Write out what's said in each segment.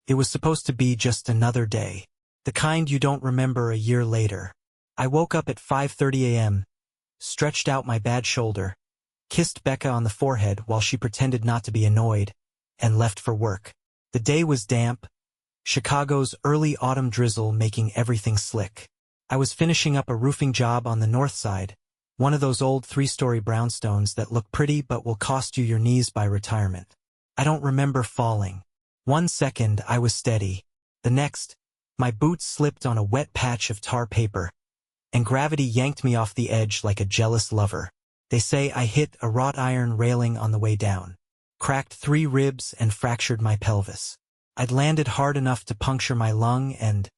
It was supposed to be just another day. The kind you don't remember a year later. I woke up at 5:30 a.m., stretched out my bad shoulder, kissed Becca on the forehead while she pretended not to be annoyed, and left for work. The day was damp, Chicago's early autumn drizzle making everything slick. I was finishing up a roofing job on the north side, one of those old 3-story brownstones that look pretty but will cost you your knees by retirement. I don't remember falling. 1 second I was steady. The next, my boots slipped on a wet patch of tar paper, and gravity yanked me off the edge like a jealous lover. They say I hit a wrought iron railing on the way down, cracked 3 ribs and fractured my pelvis. I'd landed hard enough to puncture my lung and,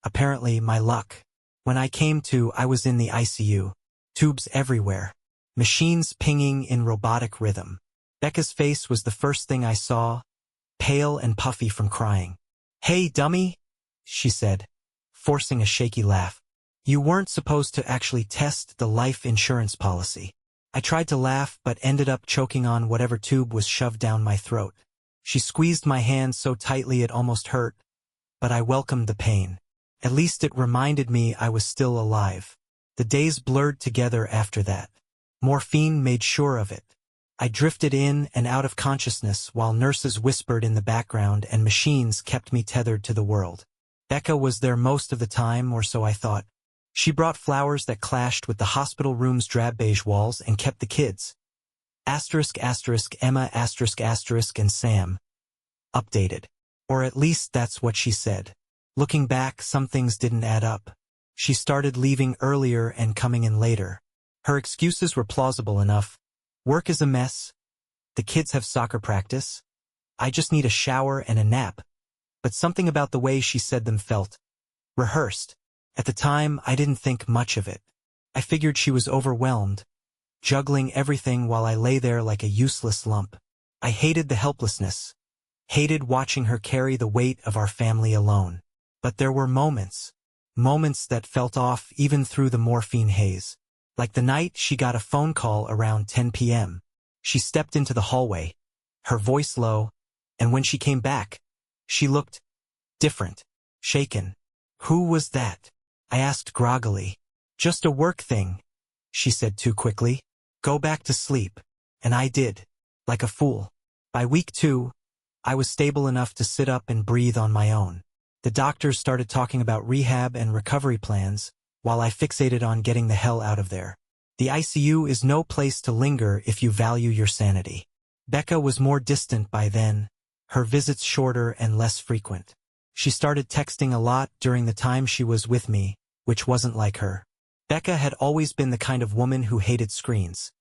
apparently, my luck. When I came to, I was in the ICU. Tubes everywhere. Machines pinging in robotic rhythm. Becca's face was the first thing I saw, pale and puffy from crying. "Hey, dummy," she said, forcing a shaky laugh. "You weren't supposed to actually test the life insurance policy." I tried to laugh but ended up choking on whatever tube was shoved down my throat. She squeezed my hand so tightly it almost hurt, but I welcomed the pain. At least it reminded me I was still alive. The days blurred together after that. Morphine made sure of it. I drifted in and out of consciousness while nurses whispered in the background and machines kept me tethered to the world. Becca was there most of the time, or so I thought. She brought flowers that clashed with the hospital room's drab beige walls and kept the kids. Emma, and Sam. Updated. Or at least that's what she said. Looking back, some things didn't add up. She started leaving earlier and coming in later. Her excuses were plausible enough. Work is a mess. The kids have soccer practice. I just need a shower and a nap. But something about the way she said them felt rehearsed. At the time, I didn't think much of it. I figured she was overwhelmed, juggling everything while I lay there like a useless lump. I hated the helplessness, hated watching her carry the weight of our family alone. But there were moments that felt off even through the morphine haze. Like the night she got a phone call around 10 p.m. She stepped into the hallway, her voice low, and when she came back, she looked different, shaken. "Who was that?" I asked groggily. "Just a work thing," she said too quickly. "Go back to sleep." And I did, like a fool. By week 2, I was stable enough to sit up and breathe on my own. The doctors started talking about rehab and recovery plans, while I fixated on getting the hell out of there. The ICU is no place to linger if you value your sanity. Becca was more distant by then, her visits shorter and less frequent. She started texting a lot during the time she was with me, which wasn't like her. Becca had always been the kind of woman who hated screens.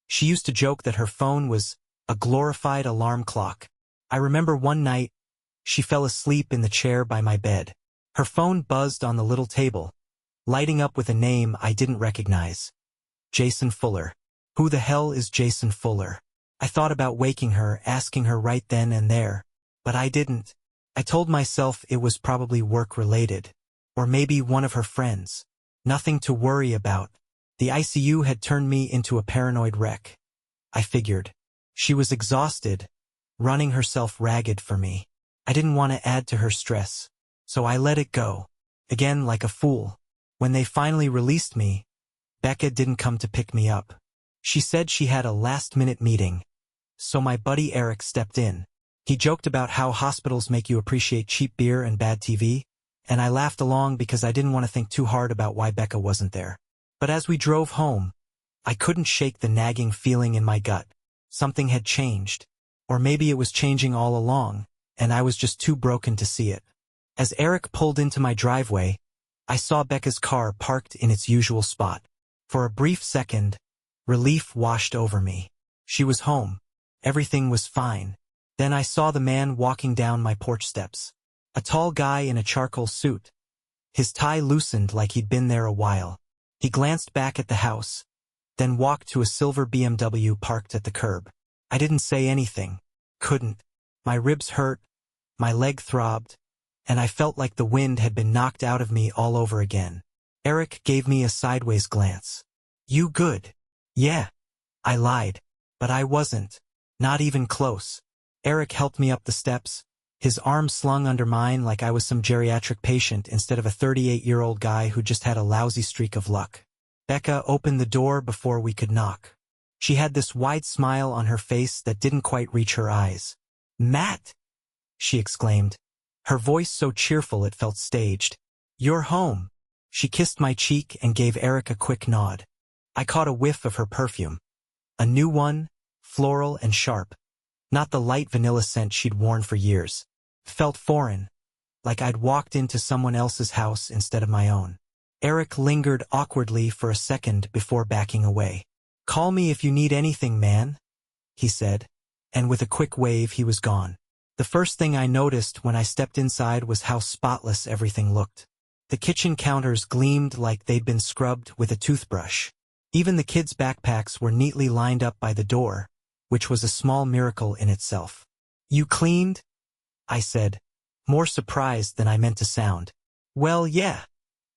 She used to joke that her phone was a glorified alarm clock. I remember one night, she fell asleep in the chair by my bed. Her phone buzzed on the little table, lighting up with a name I didn't recognize. Jason Fuller. Who the hell is Jason Fuller? I thought about waking her, asking her right then and there, but I didn't. I told myself it was probably work-related, or maybe one of her friends. Nothing to worry about. The ICU had turned me into a paranoid wreck. I figured. She was exhausted, running herself ragged for me. I didn't want to add to her stress, so I let it go. Again, like a fool. When they finally released me, Becca didn't come to pick me up. She said she had a last-minute meeting, so my buddy Eric stepped in. He joked about how hospitals make you appreciate cheap beer and bad TV, and I laughed along because I didn't want to think too hard about why Becca wasn't there. But as we drove home, I couldn't shake the nagging feeling in my gut. Something had changed. Or maybe it was changing all along, and I was just too broken to see it. As Eric pulled into my driveway, I saw Becca's car parked in its usual spot. For a brief second, relief washed over me. She was home. Everything was fine. Then I saw the man walking down my porch steps. A tall guy in a charcoal suit. His tie loosened like he'd been there a while. He glanced back at the house, then walked to a silver BMW parked at the curb. I didn't say anything. Couldn't. My ribs hurt, my leg throbbed, and I felt like the wind had been knocked out of me all over again. Eric gave me a sideways glance. "You good?" "Yeah." I lied. But I wasn't. Not even close. Eric helped me up the steps, his arm slung under mine like I was some geriatric patient instead of a 38-year-old guy who just had a lousy streak of luck. Becca opened the door before we could knock. She had this wide smile on her face that didn't quite reach her eyes. "Matt!" she exclaimed, her voice so cheerful it felt staged. "You're home." She kissed my cheek and gave Eric a quick nod. I caught a whiff of her perfume. A new one, floral and sharp. Not the light vanilla scent she'd worn for years. Felt foreign, like I'd walked into someone else's house instead of my own. Eric lingered awkwardly for a second before backing away. "Call me if you need anything, man," he said, and with a quick wave he was gone. The first thing I noticed when I stepped inside was how spotless everything looked. The kitchen counters gleamed like they'd been scrubbed with a toothbrush. Even the kids' backpacks were neatly lined up by the door, which was a small miracle in itself. "You cleaned?" I said, more surprised than I meant to sound. "Well, yeah,"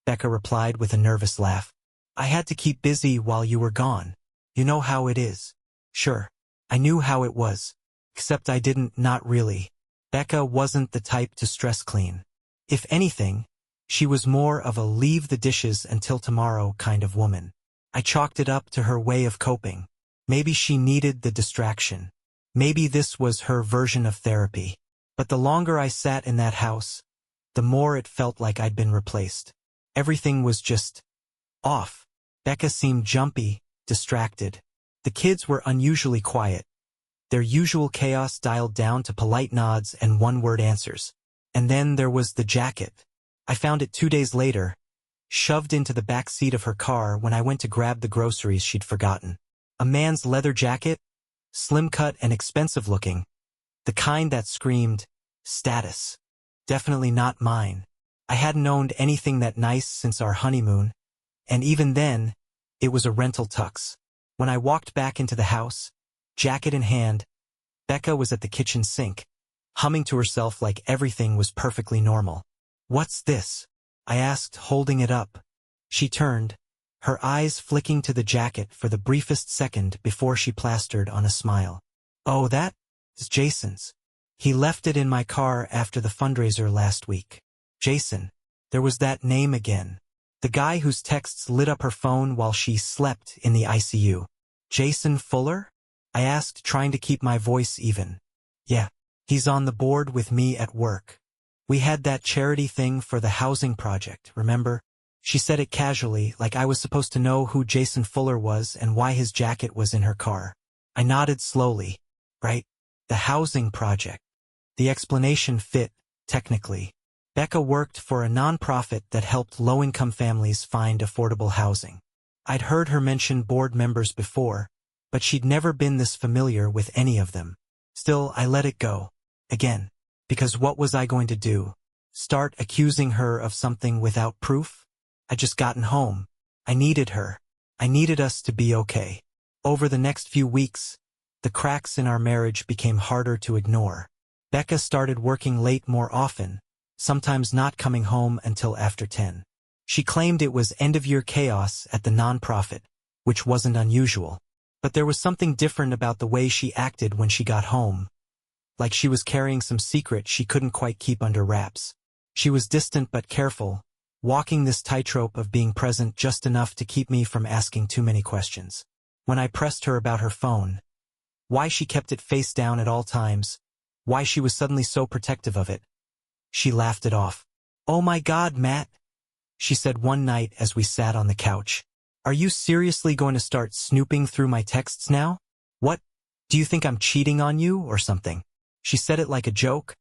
Becca replied with a nervous laugh. "I had to keep busy while you were gone. You know how it is." Sure, I knew how it was, except I didn't, not really. Becca wasn't the type to stress clean. If anything, she was more of a leave the dishes until tomorrow kind of woman. I chalked it up to her way of coping. Maybe she needed the distraction. Maybe this was her version of therapy. But the longer I sat in that house, the more it felt like I'd been replaced. Everything was just off. Becca seemed jumpy, distracted. The kids were unusually quiet. Their usual chaos dialed down to polite nods and one-word answers. And then there was the jacket. I found it 2 days later, shoved into the back seat of her car when I went to grab the groceries she'd forgotten. A man's leather jacket, slim-cut and expensive-looking. The kind that screamed, status. Definitely not mine. I hadn't owned anything that nice since our honeymoon, and even then, it was a rental tux. When I walked back into the house, jacket in hand, Becca was at the kitchen sink, humming to herself like everything was perfectly normal. "What's this?" I asked, holding it up. She turned, her eyes flicking to the jacket for the briefest second before she plastered on a smile. "Oh, that is Jason's. He left it in my car after the fundraiser last week." Jason. There was that name again. The guy whose texts lit up her phone while she slept in the ICU. "Jason Fuller?" I asked, trying to keep my voice even. "Yeah, he's on the board with me at work. We had that charity thing for the housing project, remember?" She said it casually, like I was supposed to know who Jason Fuller was and why his jacket was in her car. I nodded slowly. Right, the housing project. The explanation fit, technically. Becca worked for a nonprofit that helped low-income families find affordable housing. I'd heard her mention board members before, but she'd never been this familiar with any of them. Still, I let it go. Again. Because what was I going to do? Start accusing her of something without proof? I'd just gotten home. I needed her. I needed us to be okay. Over the next few weeks, the cracks in our marriage became harder to ignore. Becca started working late more often, sometimes not coming home until after 10. She claimed it was end-of-year chaos at the nonprofit, which wasn't unusual. But there was something different about the way she acted when she got home. Like she was carrying some secret she couldn't quite keep under wraps. She was distant but careful, walking this tightrope of being present just enough to keep me from asking too many questions. When I pressed her about her phone, why she kept it face down at all times, why she was suddenly so protective of it, she laughed it off. "Oh my God, Matt," she said one night as we sat on the couch. "Are you seriously going to start snooping through my texts now? What? Do you think I'm cheating on you or something?" She said it like a joke,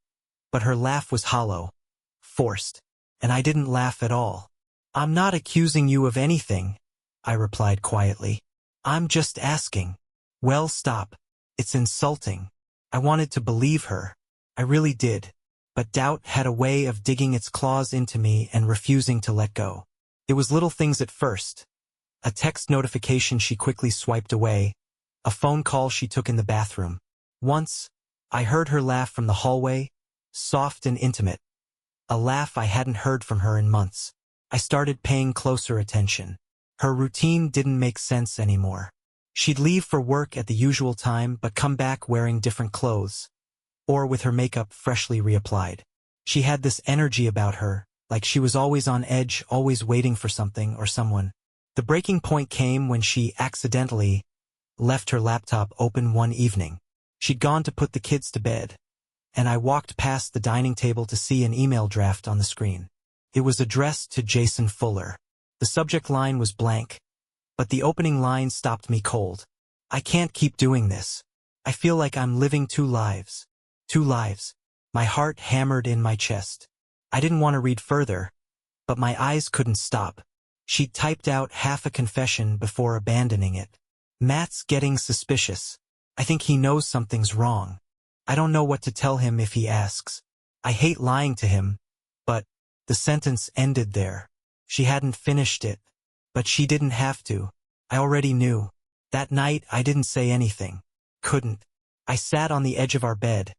but her laugh was hollow, forced, and I didn't laugh at all. "I'm not accusing you of anything," I replied quietly. "I'm just asking." "Well, stop. It's insulting." I wanted to believe her. I really did. But doubt had a way of digging its claws into me and refusing to let go. It was little things at first. A text notification she quickly swiped away, a phone call she took in the bathroom. Once, I heard her laugh from the hallway, soft and intimate. A laugh I hadn't heard from her in months. I started paying closer attention. Her routine didn't make sense anymore. She'd leave for work at the usual time but come back wearing different clothes. or with her makeup freshly reapplied. She had this energy about her, like she was always on edge, always waiting for something or someone. The breaking point came when she accidentally left her laptop open one evening. She'd gone to put the kids to bed, and I walked past the dining table to see an email draft on the screen. It was addressed to Jason Fuller. The subject line was blank, but the opening line stopped me cold. I can't keep doing this. I feel like I'm living two lives. Two lives. My heart hammered in my chest. I didn't want to read further, but my eyes couldn't stop. She typed out half a confession before abandoning it. Matt's getting suspicious. I think he knows something's wrong. I don't know what to tell him if he asks. I hate lying to him, but the sentence ended there. She hadn't finished it, but she didn't have to. I already knew. That night I didn't say anything. Couldn't. I sat on the edge of our bed,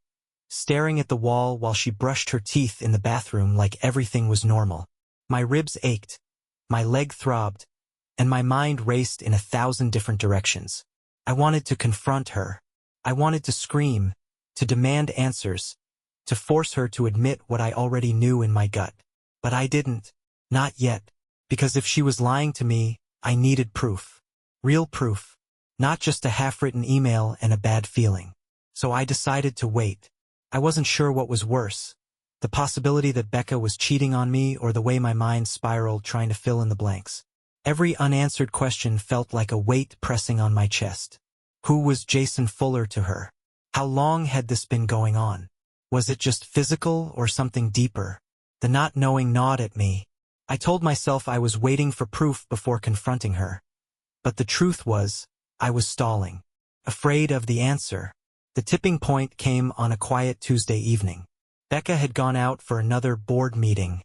staring at the wall while she brushed her teeth in the bathroom like everything was normal. My ribs ached, my leg throbbed, and my mind raced in 1,000 different directions. I wanted to confront her. I wanted to scream, to demand answers, to force her to admit what I already knew in my gut. But I didn't. Not yet. Because if she was lying to me, I needed proof. Real proof. Not just a half-written email and a bad feeling. So I decided to wait. I wasn't sure what was worse, the possibility that Becca was cheating on me or the way my mind spiraled trying to fill in the blanks. Every unanswered question felt like a weight pressing on my chest. Who was Jason Fuller to her? How long had this been going on? Was it just physical or something deeper? The not knowing gnawed at me. I told myself I was waiting for proof before confronting her. But the truth was, I was stalling, afraid of the answer. The tipping point came on a quiet Tuesday evening. Becca had gone out for another board meeting,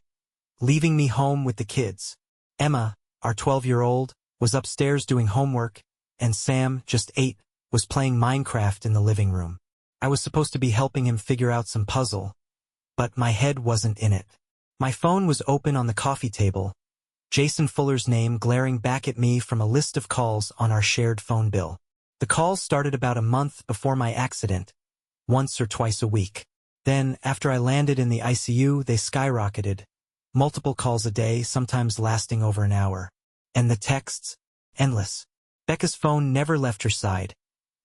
leaving me home with the kids. Emma, our 12-year-old, was upstairs doing homework, and Sam, just 8, was playing Minecraft in the living room. I was supposed to be helping him figure out some puzzle, but my head wasn't in it. My phone was open on the coffee table, Jason Fuller's name glaring back at me from a list of calls on our shared phone bill. The calls started about a month before my accident, once or twice a week. Then, after I landed in the ICU, they skyrocketed. Multiple calls a day, sometimes lasting over an hour. And the texts? Endless. Becca's phone never left her side,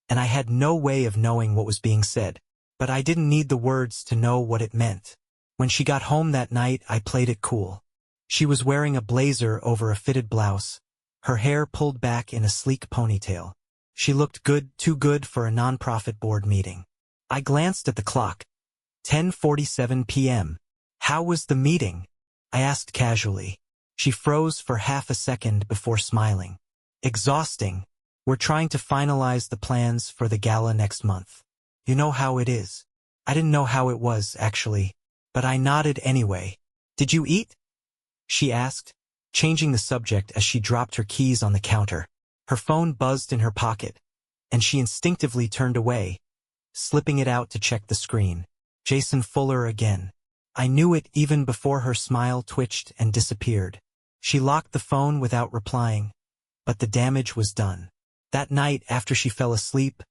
and I had no way of knowing what was being said. But I didn't need the words to know what it meant. When she got home that night, I played it cool. She was wearing a blazer over a fitted blouse, her hair pulled back in a sleek ponytail. She looked good, too good for a nonprofit board meeting. I glanced at the clock. 10:47 p.m. How was the meeting? I asked casually. She froze for half a second before smiling. Exhausting. We're trying to finalize the plans for the gala next month. You know how it is. I didn't know how it was, actually, but I nodded anyway. Did you eat? She asked, changing the subject as she dropped her keys on the counter. Her phone buzzed in her pocket, and she instinctively turned away, slipping it out to check the screen. Jason Fuller again. I knew it even before her smile twitched and disappeared. She locked the phone without replying, but the damage was done. That night, after she fell asleep,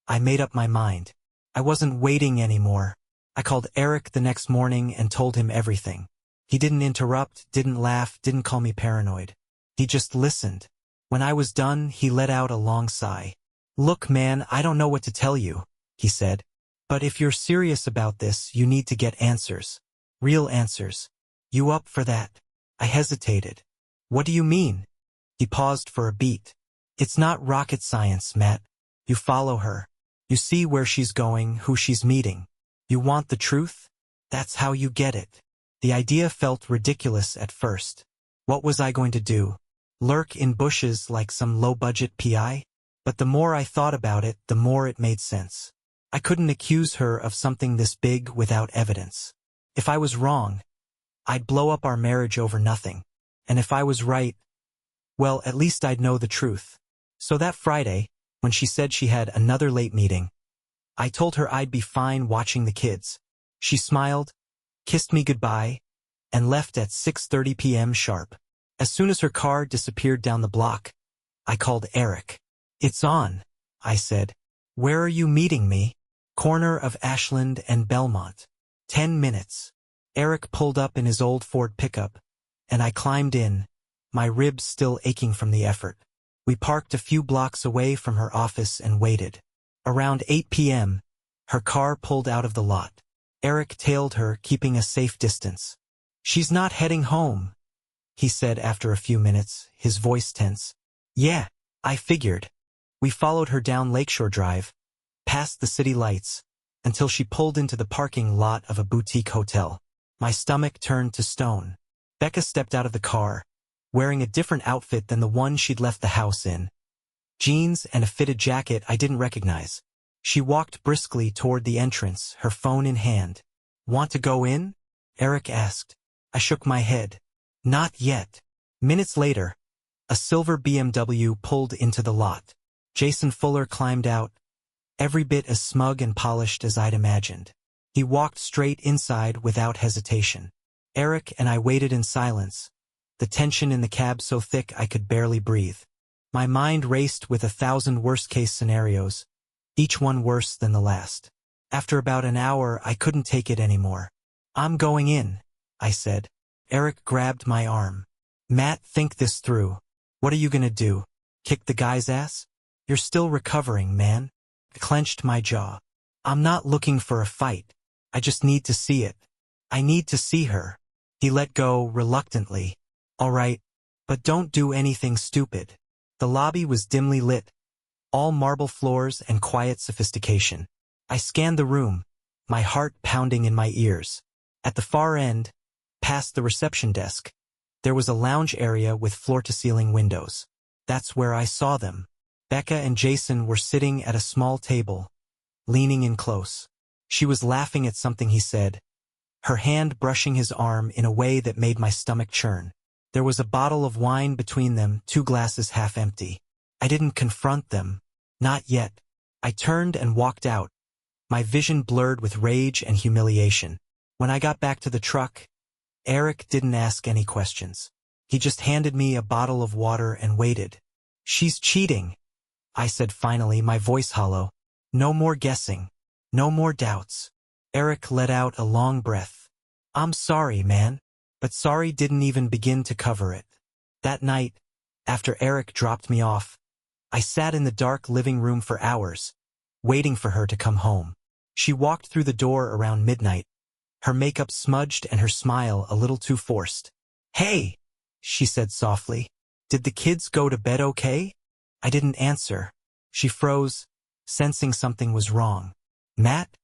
I made up my mind. I wasn't waiting anymore. I called Eric the next morning and told him everything. He didn't interrupt, didn't laugh, didn't call me paranoid. He just listened. When I was done, he let out a long sigh. Look, man, I don't know what to tell you, he said. But if you're serious about this, you need to get answers. Real answers. You up for that? I hesitated. What do you mean? He paused for a beat. It's not rocket science, Matt. You follow her. You see where she's going, who she's meeting. You want the truth? That's how you get it. The idea felt ridiculous at first. What was I going to do? Lurk in bushes like some low-budget PI? But the more I thought about it, the more it made sense. I couldn't accuse her of something this big without evidence. If I was wrong, I'd blow up our marriage over nothing. And if I was right, well, at least I'd know the truth. So that Friday, when she said she had another late meeting, I told her I'd be fine watching the kids. She smiled, kissed me goodbye, and left at 6:30 p.m. sharp. As soon as her car disappeared down the block, I called Eric. It's on, I said. Where are you meeting me? Corner of Ashland and Belmont. 10 minutes. Eric pulled up in his old Ford pickup, and I climbed in, my ribs still aching from the effort. We parked a few blocks away from her office and waited. Around 8 p.m., her car pulled out of the lot. Eric tailed her, keeping a safe distance. "She's not heading home," he said after a few minutes, his voice tense. "Yeah, I figured." We followed her down Lakeshore Drive, past the city lights, until she pulled into the parking lot of a boutique hotel. My stomach turned to stone. Becca stepped out of the car, wearing a different outfit than the one she'd left the house in. Jeans and a fitted jacket I didn't recognize. She walked briskly toward the entrance, her phone in hand. "Want to go in?" Eric asked. I shook my head. "Not yet." Minutes later, a silver BMW pulled into the lot. Jason Fuller climbed out, every bit as smug and polished as I'd imagined. He walked straight inside without hesitation. Eric and I waited in silence, the tension in the cab so thick I could barely breathe. My mind raced with 1,000 worst-case scenarios, each one worse than the last. After about an hour, I couldn't take it anymore. "I'm going in," I said. Eric grabbed my arm. "Matt, think this through. What are you gonna do? Kick the guy's ass? You're still recovering, man." I clenched my jaw. "I'm not looking for a fight. I just need to see it. I need to see her." He let go reluctantly. "All right, but don't do anything stupid." The lobby was dimly lit, all marble floors and quiet sophistication. I scanned the room, my heart pounding in my ears. At the far end, past the reception desk, there was a lounge area with floor-to-ceiling windows. That's where I saw them. Becca and Jason were sitting at a small table, leaning in close. She was laughing at something he said, her hand brushing his arm in a way that made my stomach churn. There was a bottle of wine between them, 2 glasses half empty. I didn't confront them. Not yet. I turned and walked out, my vision blurred with rage and humiliation. When I got back to the truck, Eric didn't ask any questions. He just handed me a bottle of water and waited. "She's cheating," I said finally, my voice hollow. "No more guessing. No more doubts." Eric let out a long breath. "I'm sorry, man." But sorry didn't even begin to cover it. That night, after Eric dropped me off, I sat in the dark living room for hours, waiting for her to come home. She walked through the door around midnight, her makeup smudged and her smile a little too forced. "Hey," she said softly. "Did the kids go to bed okay?" I didn't answer. She froze, sensing something was wrong. "Matt?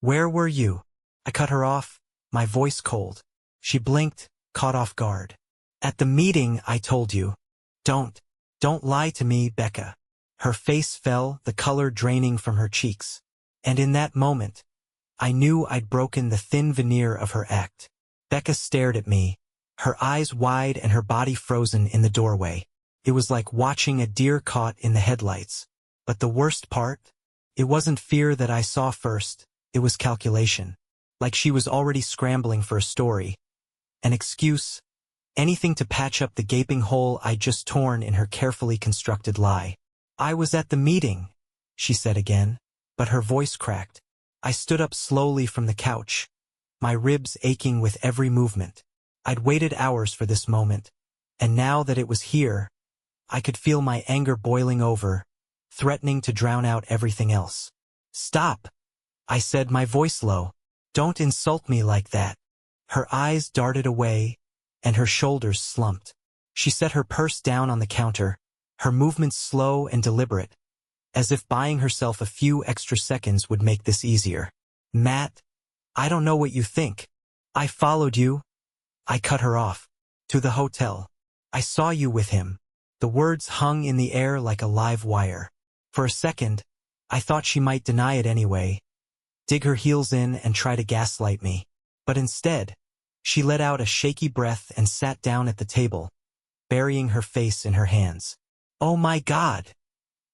Where were you?" I cut her off, my voice cold. She blinked, caught off guard. "At the meeting I told you." Don't lie to me, Becca." Her face fell, the color draining from her cheeks. And in that moment, I knew I'd broken the thin veneer of her act. Becca stared at me, her eyes wide and her body frozen in the doorway. It was like watching a deer caught in the headlights. But the worst part? It wasn't fear that I saw first, it was calculation. Like she was already scrambling for a story, an excuse, anything to patch up the gaping hole I'd just torn in her carefully constructed lie. "I was at the meeting," she said again, but her voice cracked. I stood up slowly from the couch, my ribs aching with every movement. I'd waited hours for this moment, and now that it was here, I could feel my anger boiling over, threatening to drown out everything else. "Stop," I said, my voice low. "Don't insult me like that." Her eyes darted away, and her shoulders slumped. She set her purse down on the counter, her movements slow and deliberate, as if buying herself a few extra seconds would make this easier. "Matt, I don't know what you think. I followed you." I cut her off. "To the hotel. I saw you with him." The words hung in the air like a live wire. For a second, I thought she might deny it anyway, dig her heels in and try to gaslight me. But instead, she let out a shaky breath and sat down at the table, burying her face in her hands. "Oh my God,"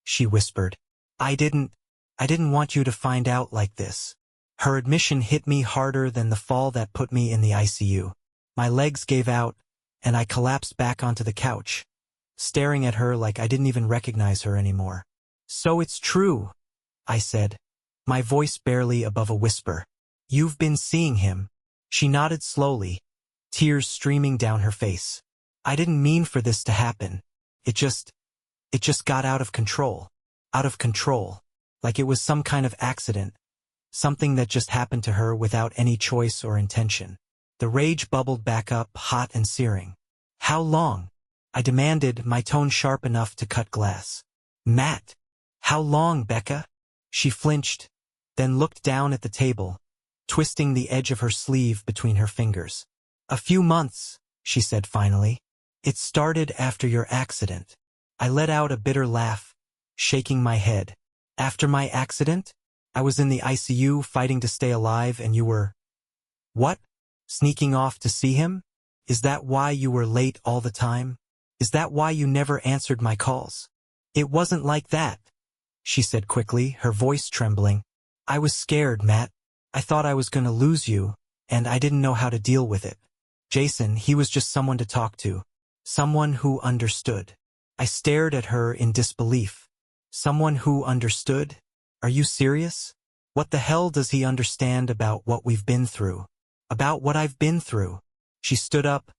she whispered. I didn't want you to find out like this." Her admission hit me harder than the fall that put me in the ICU. My legs gave out, and I collapsed back onto the couch, staring at her like I didn't even recognize her anymore. "So it's true," I said. my voice barely above a whisper. You've been seeing him. She nodded slowly, tears streaming down her face. I didn't mean for this to happen. It just got out of control. Out of control. Like it was some kind of accident. Something that just happened to her without any choice or intention. The rage bubbled back up, hot and searing. How long? I demanded, my tone sharp enough to cut glass. Matt! How long, Becca? She flinched, then looked down at the table, twisting the edge of her sleeve between her fingers. A few months, she said finally. It started after your accident. I let out a bitter laugh, shaking my head. After my accident? I was in the ICU fighting to stay alive and you were… What? Sneaking off to see him? Is that why you were late all the time? Is that why you never answered my calls? It wasn't like that, she said quickly, her voice trembling. I was scared, Matt. I thought I was going to lose you, and I didn't know how to deal with it. Jason, he was just someone to talk to. Someone who understood. I stared at her in disbelief. Someone who understood? Are you serious? What the hell does he understand about what we've been through? About what I've been through? She stood up,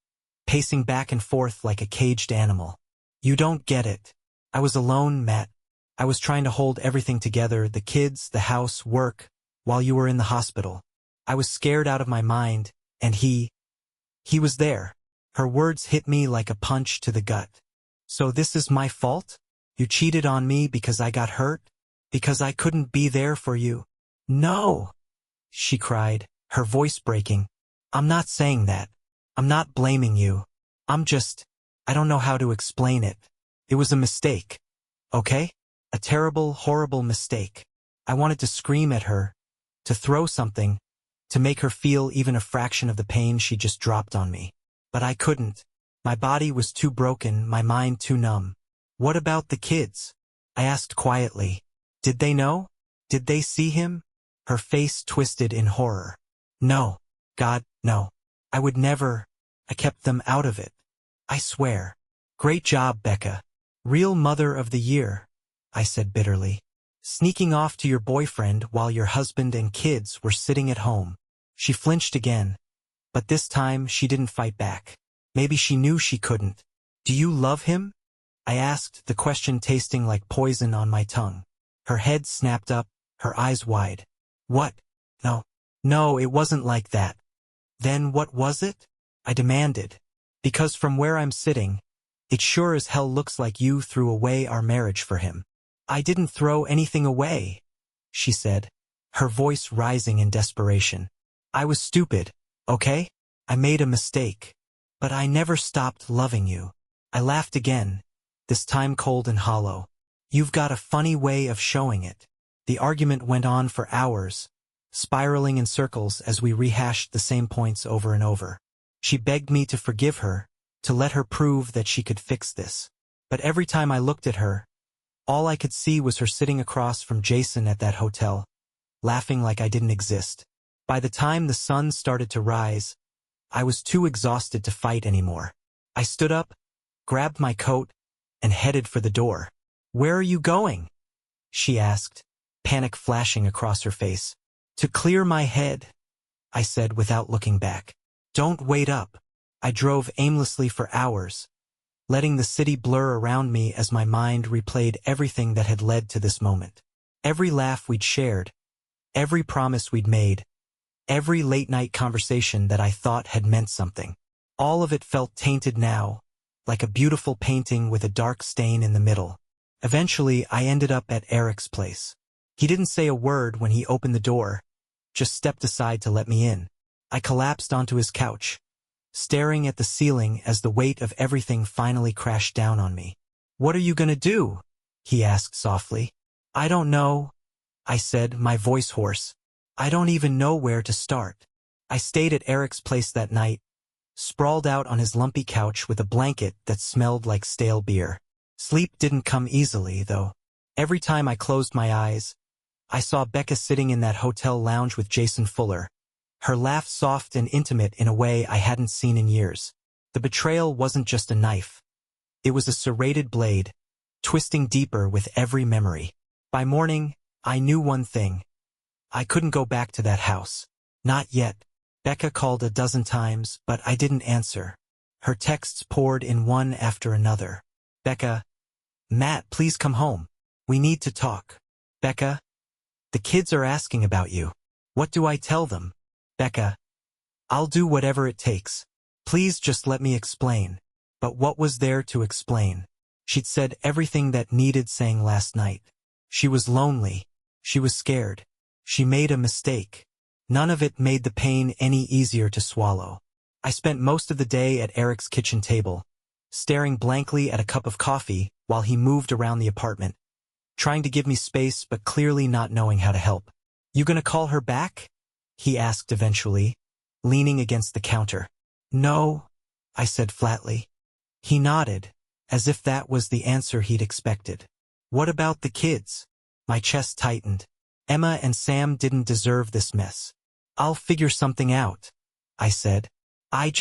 pacing back and forth like a caged animal. You don't get it. I was alone, Matt. I was trying to hold everything together, the kids, the house, work, while you were in the hospital. I was scared out of my mind, and he was there. Her words hit me like a punch to the gut. So this is my fault? You cheated on me because I got hurt? Because I couldn't be there for you? No, she cried, her voice breaking. I'm not saying that. I'm not blaming you. I don't know how to explain it. It was a mistake. Okay? A terrible, horrible mistake. I wanted to scream at her, to throw something, to make her feel even a fraction of the pain she just dropped on me. But I couldn't. My body was too broken, my mind too numb. What about the kids? I asked quietly. Did they know? Did they see him? Her face twisted in horror. No. God, no. I would never. I kept them out of it. I swear. Great job, Becca. Real mother of the year, I said bitterly. Sneaking off to your boyfriend while your husband and kids were sitting at home. She flinched again, but this time she didn't fight back. Maybe she knew she couldn't. Do you love him? I asked, the question tasting like poison on my tongue. Her head snapped up, her eyes wide. What? No, it wasn't like that. Then what was it? I demanded. Because from where I'm sitting, it sure as hell looks like you threw away our marriage for him. I didn't throw anything away, she said, her voice rising in desperation. I was stupid, okay? I made a mistake. But I never stopped loving you. I laughed again, this time cold and hollow. You've got a funny way of showing it. The argument went on for hours, spiraling in circles as we rehashed the same points over and over. She begged me to forgive her, to let her prove that she could fix this. But every time I looked at her, all I could see was her sitting across from Jason at that hotel, laughing like I didn't exist. By the time the sun started to rise, I was too exhausted to fight anymore. I stood up, grabbed my coat, and headed for the door. Where are you going? She asked, panic flashing across her face. To clear my head, I said without looking back. Don't wait up. I drove aimlessly for hours, letting the city blur around me as my mind replayed everything that had led to this moment. Every laugh we'd shared, every promise we'd made, every late-night conversation that I thought had meant something. All of it felt tainted now, like a beautiful painting with a dark stain in the middle. Eventually, I ended up at Eric's place. He didn't say a word when he opened the door, just stepped aside to let me in. I collapsed onto his couch, staring at the ceiling as the weight of everything finally crashed down on me. What are you gonna do? He asked softly. I don't know, I said, my voice hoarse. I don't even know where to start. I stayed at Eric's place that night, sprawled out on his lumpy couch with a blanket that smelled like stale beer. Sleep didn't come easily, though. Every time I closed my eyes, I saw Becca sitting in that hotel lounge with Jason Fuller, her laugh soft and intimate in a way I hadn't seen in years. The betrayal wasn't just a knife. It was a serrated blade, twisting deeper with every memory. By morning, I knew one thing. I couldn't go back to that house. Not yet. Becca called a dozen times, but I didn't answer. Her texts poured in one after another. Becca, Matt, please come home. We need to talk. Becca, the kids are asking about you. What do I tell them? Becca, I'll do whatever it takes. Please just let me explain. But what was there to explain? She'd said everything that needed saying last night. She was lonely. She was scared. She made a mistake. None of it made the pain any easier to swallow. I spent most of the day at Eric's kitchen table, staring blankly at a cup of coffee while he moved around the apartment, trying to give me space but clearly not knowing how to help. You gonna call her back? He asked eventually, leaning against the counter. No, I said flatly. He nodded, as if that was the answer he'd expected. What about the kids? My chest tightened. Emma and Sam didn't deserve this mess. I'll figure something out, I said. I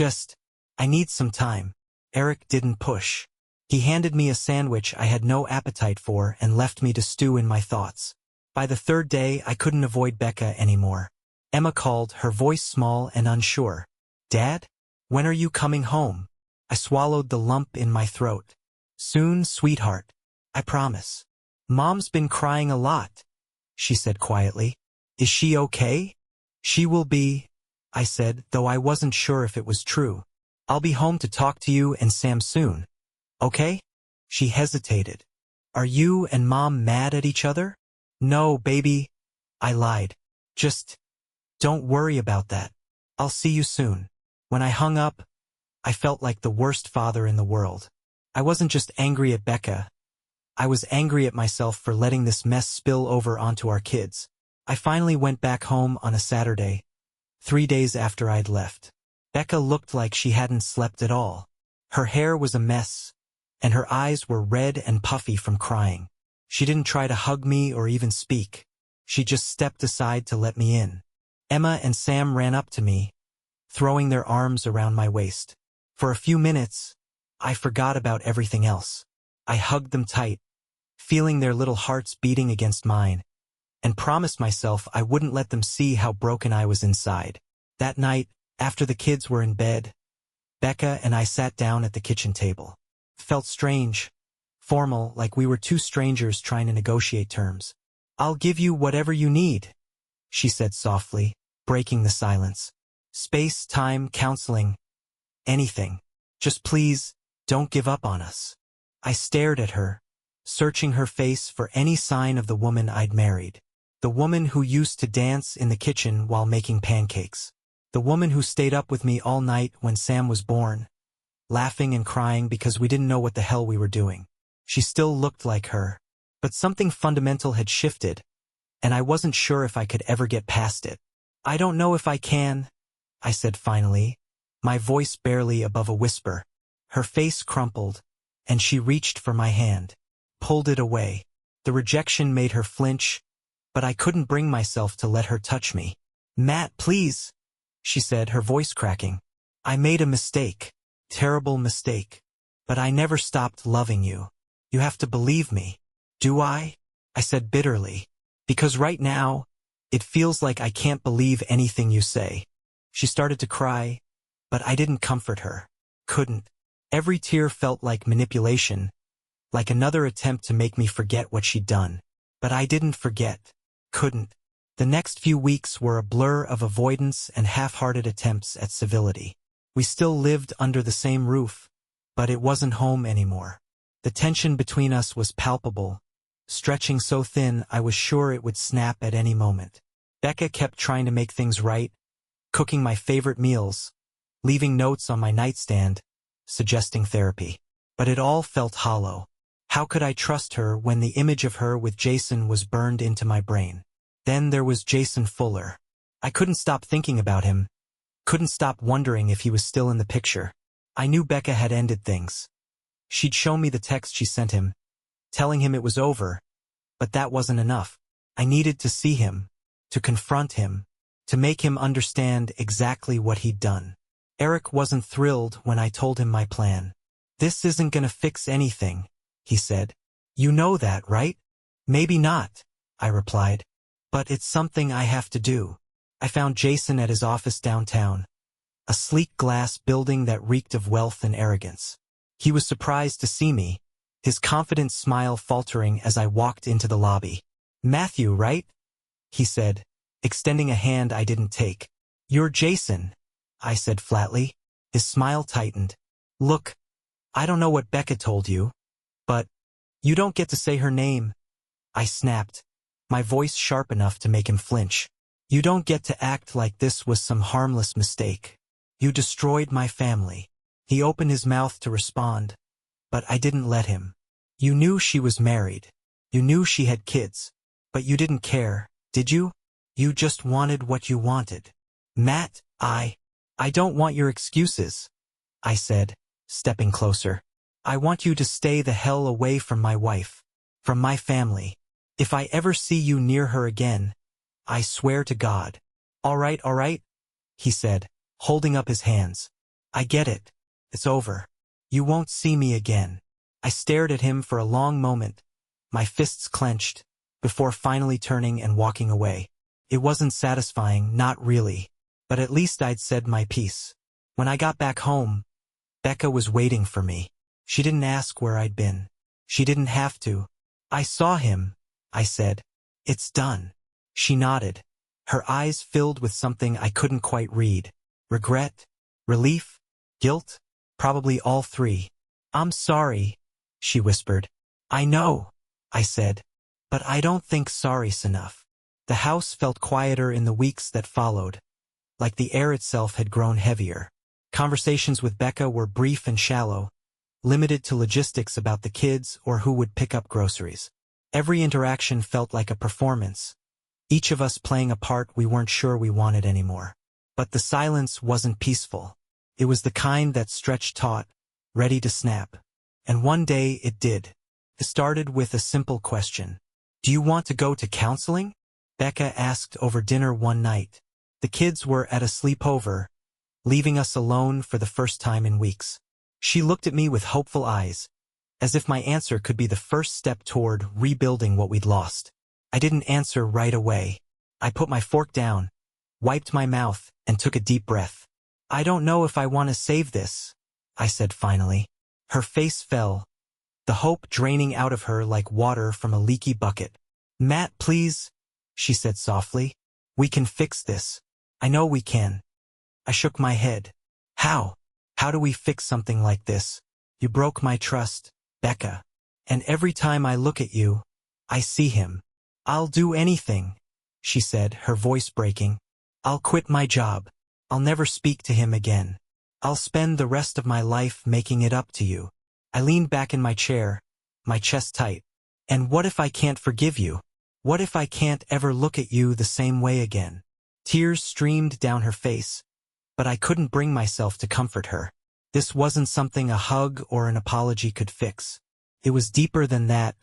need some time. Eric didn't push. He handed me a sandwich I had no appetite for and left me to stew in my thoughts. By the third day, I couldn't avoid Becca anymore. Emma called, her voice small and unsure. Dad? When are you coming home? I swallowed the lump in my throat. Soon, sweetheart. I promise. Mom's been crying a lot, she said quietly. Is she okay? She will be, I said, though I wasn't sure if it was true. I'll be home to talk to you and Sam soon. Okay? She hesitated. Are you and Mom mad at each other? No, baby. I lied. Just don't worry about that. I'll see you soon. When I hung up, I felt like the worst father in the world. I wasn't just angry at Becca. I was angry at myself for letting this mess spill over onto our kids. I finally went back home on a Saturday, 3 days after I'd left. Becca looked like she hadn't slept at all. Her hair was a mess, and her eyes were red and puffy from crying. She didn't try to hug me or even speak. She just stepped aside to let me in. Emma and Sam ran up to me, throwing their arms around my waist. For a few minutes, I forgot about everything else. I hugged them tight, feeling their little hearts beating against mine, and promised myself I wouldn't let them see how broken I was inside. That night, after the kids were in bed, Becca and I sat down at the kitchen table. It felt strange, formal, like we were two strangers trying to negotiate terms. I'll give you whatever you need, she said softly, breaking the silence. Space, time, counseling, anything. Just please, don't give up on us. I stared at her, searching her face for any sign of the woman I'd married. The woman who used to dance in the kitchen while making pancakes. The woman who stayed up with me all night when Sam was born, laughing and crying because we didn't know what the hell we were doing. She still looked like her, but something fundamental had shifted, and I wasn't sure if I could ever get past it. I don't know if I can, I said finally, my voice barely above a whisper. Her face crumpled, and she reached for my hand, pulled it away. The rejection made her flinch, but I couldn't bring myself to let her touch me. Matt, please, she said, her voice cracking. I made a mistake, terrible mistake, but I never stopped loving you. You have to believe me. Do I? I said bitterly, because right now, it feels like I can't believe anything you say. She started to cry, but I didn't comfort her. Couldn't. Every tear felt like manipulation, like another attempt to make me forget what she'd done. But I didn't forget. Couldn't. The next few weeks were a blur of avoidance and half-hearted attempts at civility. We still lived under the same roof, but it wasn't home anymore. The tension between us was palpable, stretching so thin I was sure it would snap at any moment. Becca kept trying to make things right, cooking my favorite meals, leaving notes on my nightstand, suggesting therapy. But it all felt hollow. How could I trust her when the image of her with Jason was burned into my brain? Then there was Jason Fuller. I couldn't stop thinking about him, couldn't stop wondering if he was still in the picture. I knew Becca had ended things. She'd shown me the text she sent him, telling him it was over, but that wasn't enough. I needed to see him, to confront him, to make him understand exactly what he'd done. Eric wasn't thrilled when I told him my plan. This isn't gonna fix anything, he said. You know that, right? Maybe not, I replied. but it's something I have to do. I found Jason at his office downtown, a sleek glass building that reeked of wealth and arrogance. He was surprised to see me, his confident smile faltering as I walked into the lobby. "Matthew, right?" he said, extending a hand I didn't take. "You're Jason," I said flatly. His smile tightened. "Look, I don't know what Becca told you, but you don't get to say her name," I snapped, my voice sharp enough to make him flinch. "You don't get to act like this was some harmless mistake. You destroyed my family." He opened his mouth to respond, but I didn't let him. "You knew she was married. You knew she had kids. But you didn't care, did you? You just wanted what you wanted." "Matt, I don't want your excuses," I said, stepping closer. "I want you to stay the hell away from my wife, from my family. If I ever see you near her again, I swear to God." All right, he said, holding up his hands. "I get it. It's over. You won't see me again." I stared at him for a long moment, my fists clenched, before finally turning and walking away. It wasn't satisfying, not really, but at least I'd said my piece. When I got back home, Becca was waiting for me. She didn't ask where I'd been. She didn't have to. "I saw him," I said. "It's done." She nodded, her eyes filled with something I couldn't quite read. Regret? Relief? Guilt? Probably all three. "I'm sorry," she whispered. "I know," I said, "but I don't think sorry's enough." The house felt quieter in the weeks that followed, like the air itself had grown heavier. Conversations with Becca were brief and shallow, limited to logistics about the kids or who would pick up groceries. Every interaction felt like a performance, each of us playing a part we weren't sure we wanted anymore. But the silence wasn't peaceful. It was the kind that stretched taut, ready to snap. And one day it did. It started with a simple question. "Do you want to go to counseling?" Becca asked over dinner one night. The kids were at a sleepover, leaving us alone for the first time in weeks. She looked at me with hopeful eyes, as if my answer could be the first step toward rebuilding what we'd lost. I didn't answer right away. I put my fork down, wiped my mouth, and took a deep breath. "I don't know if I want to save this," I said finally. Her face fell, the hope draining out of her like water from a leaky bucket. "Matt, please," she said softly. "We can fix this. I know we can." I shook my head. "How? How do we fix something like this? You broke my trust, Becca. And every time I look at you, I see him." "I'll do anything," she said, her voice breaking. "I'll quit my job. I'll never speak to him again. I'll spend the rest of my life making it up to you." I leaned back in my chair, my chest tight. "And what if I can't forgive you? What if I can't ever look at you the same way again?" Tears streamed down her face, but I couldn't bring myself to comfort her. This wasn't something a hug or an apology could fix. It was deeper than that,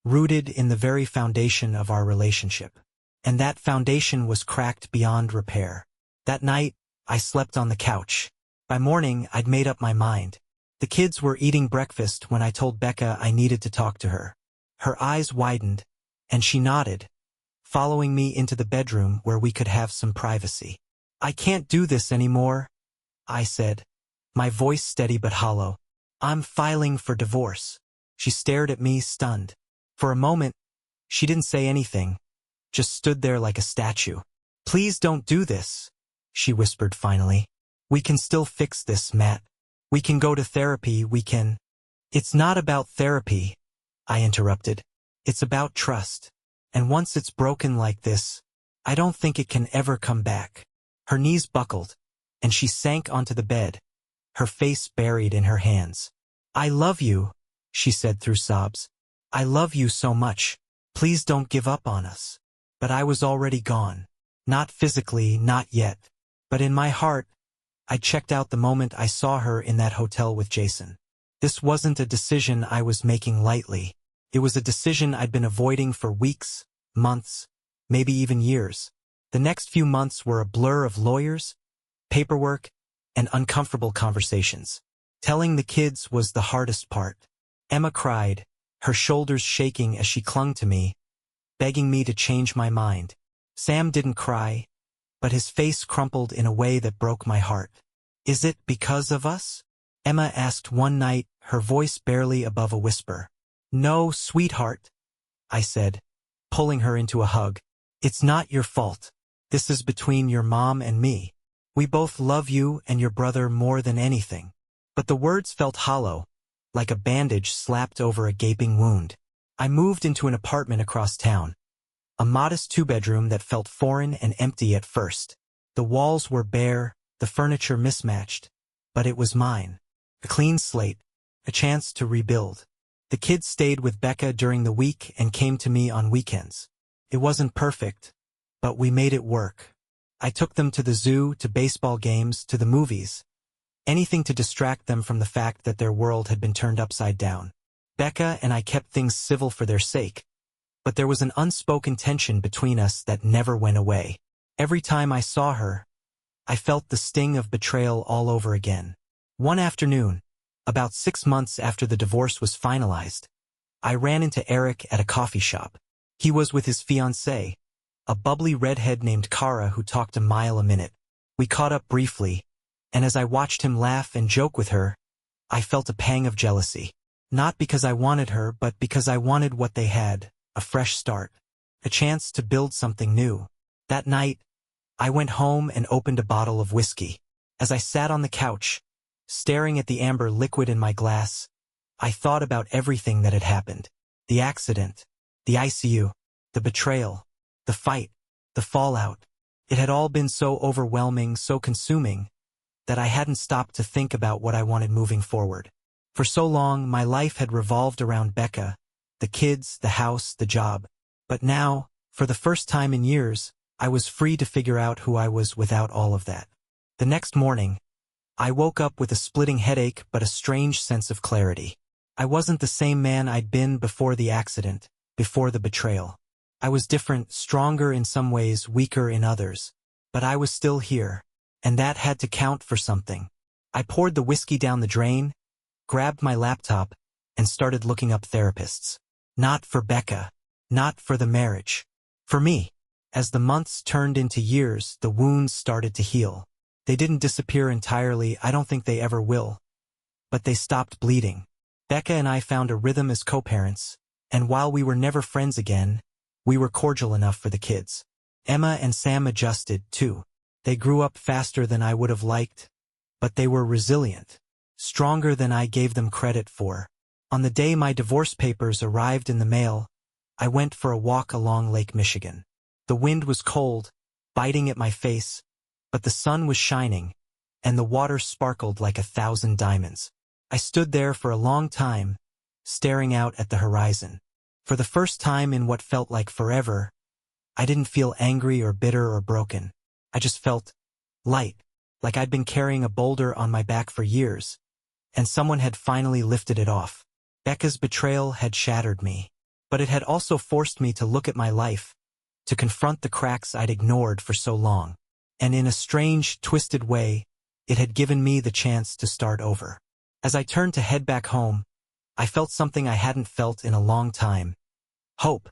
rooted in the very foundation of our relationship. And that foundation was cracked beyond repair. That night, I slept on the couch. By morning, I'd made up my mind. The kids were eating breakfast when I told Becca I needed to talk to her. Her eyes widened, and she nodded, following me into the bedroom where we could have some privacy. "I can't do this anymore," I said, my voice steady but hollow. "I'm filing for divorce." She stared at me, stunned. For a moment, she didn't say anything, just stood there like a statue. "Please don't do this," she whispered finally. "We can still fix this, Matt. We can go to therapy, we can—" "It's not about therapy," I interrupted. "It's about trust. And once it's broken like this, I don't think it can ever come back." Her knees buckled, and she sank onto the bed, her face buried in her hands. "I love you," she said through sobs. "I love you so much. Please don't give up on us." But I was already gone. Not physically, not yet. But in my heart, I checked out the moment I saw her in that hotel with Jason. This wasn't a decision I was making lightly. It was a decision I'd been avoiding for weeks, months, maybe even years. The next few months were a blur of lawyers, paperwork, and uncomfortable conversations. Telling the kids was the hardest part. Emma cried, her shoulders shaking as she clung to me, begging me to change my mind. Sam didn't cry, but his face crumpled in a way that broke my heart. Is it because of us? Emma asked one night, her voice barely above a whisper. No, sweetheart, I said, pulling her into a hug. It's not your fault. This is between your mom and me. We both love you and your brother more than anything. But the words felt hollow, like a bandage slapped over a gaping wound. I moved into an apartment across town, a modest two-bedroom that felt foreign and empty at first. The walls were bare, the furniture mismatched, but it was mine. A clean slate, a chance to rebuild. The kids stayed with Becca during the week and came to me on weekends. It wasn't perfect, but we made it work. I took them to the zoo, to baseball games, to the movies. Anything to distract them from the fact that their world had been turned upside down. Becca and I kept things civil for their sake, but there was an unspoken tension between us that never went away. Every time I saw her, I felt the sting of betrayal all over again. One afternoon, about 6 months after the divorce was finalized, I ran into Eric at a coffee shop. He was with his fiancée, a bubbly redhead named Kara who talked a mile a minute. We caught up briefly, and as I watched him laugh and joke with her, I felt a pang of jealousy. Not because I wanted her, but because I wanted what they had, a fresh start, a chance to build something new. That night, I went home and opened a bottle of whiskey. As I sat on the couch, staring at the amber liquid in my glass, I thought about everything that had happened. The accident, the ICU, the betrayal, the fight, the fallout. It had all been so overwhelming, so consuming, that I hadn't stopped to think about what I wanted moving forward. For so long, my life had revolved around Becca, the kids, the house, the job. But now, for the first time in years, I was free to figure out who I was without all of that. The next morning, I woke up with a splitting headache but a strange sense of clarity. I wasn't the same man I'd been before the accident, before the betrayal. I was different, stronger in some ways, weaker in others. But I was still here, and that had to count for something. I poured the whiskey down the drain, grabbed my laptop, and started looking up therapists. Not for Becca, not for the marriage. For me. As the months turned into years, the wounds started to heal. They didn't disappear entirely, I don't think they ever will. But they stopped bleeding. Becca and I found a rhythm as co-parents, and while we were never friends again, we were cordial enough for the kids. Emma and Sam adjusted, too. They grew up faster than I would have liked, but they were resilient, stronger than I gave them credit for. On the day my divorce papers arrived in the mail, I went for a walk along Lake Michigan. The wind was cold, biting at my face, but the sun was shining, and the water sparkled like 1,000 diamonds. I stood there for a long time, staring out at the horizon. For the first time in what felt like forever, I didn't feel angry or bitter or broken. I just felt light, like I'd been carrying a boulder on my back for years, and someone had finally lifted it off. Becca's betrayal had shattered me, but it had also forced me to look at my life, to confront the cracks I'd ignored for so long. And in a strange, twisted way, it had given me the chance to start over. As I turned to head back home, I felt something I hadn't felt in a long time. Hope.